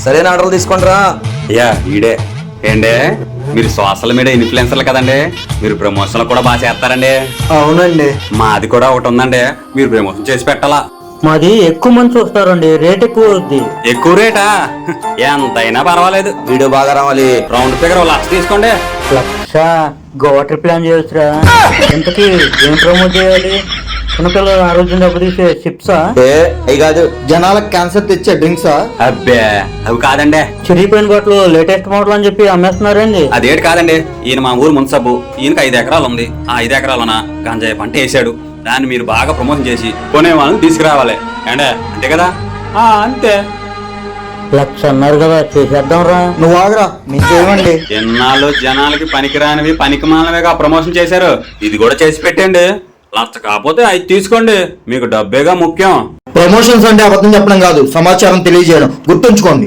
సరైన ఆర్డర్లు తీసుకుంటారా? అయ్యా ఈడే ఏండే, మీరు సోషల్ మీడియా ఇన్ఫ్లుయెన్సర్లు కదండి, మీరు ప్రమోషన్లు కూడా బాగా చేస్తారండి. అవునండి. మాది కూడా ఒకటి ఉందండి, మీరు ప్రమోషన్ చేసి పెట్టాలా. మాది ఎక్కువ మంది చూస్తారండి, రేట్ ఎక్కువ అవుద్ది. ఎక్కువ రేటా? ఎంతైనా పర్వాలేదు, వీడియో బాగా రావాలి. రౌండ్ ఫిగర్ 1,00,000 తీసుకోండి. లక్ష గోవా ట్రిప్ ప్లాన్ చేయొచ్చురా. ఇంతకీ ఏం ప్రమోట్ చేయాలి? చిన్నపిల్లలు ఆరోగ్యం దెబ్బతీసే చిప్సా, అవి కాదు. జనాలకు క్యాన్సర్ తెచ్చే డ్రింక్సా? అబ్బే అవి కాదండి. చిరిగిపోయిన బట్టలు లేటెస్ట్ మోడల్ అని చెప్పి అమ్మేస్తున్నారండి. అదేంటి కాదండి, ఈయన మా ఊరు మున్సబ్బు, ఈయనకి 5 ఎకరాలు ఉంది. ఆ 5 ఎకరాలన గంజాయి పంట వేసాడు. దాన్ని మీరు బాగా ప్రమోషన్ చేసి కొనే వాళ్ళని తీసుకురావాలి అంటే అంతే కదా. అంతే. లక్ష అన్నారు కదా, చేసేద్దాం రా. నువ్వు ఆగరా, మీకేమండి? ఎన్నాళ్ళు జనాలకి పనికిరానివి పనికిమాలవిగా ప్రమోషన్ చేశారు, ఇది కూడా చేసి పెట్టండి. 1,00,000 కాకపోతే 5 తీసుకోండి, మీకు డబ్బేగా ముఖ్యం. ప్రమోషన్స్ అంటే అబద్ధం చెప్పడం కాదు, సమాచారం తెలియజేయడం. గుర్తుంచుకోండి.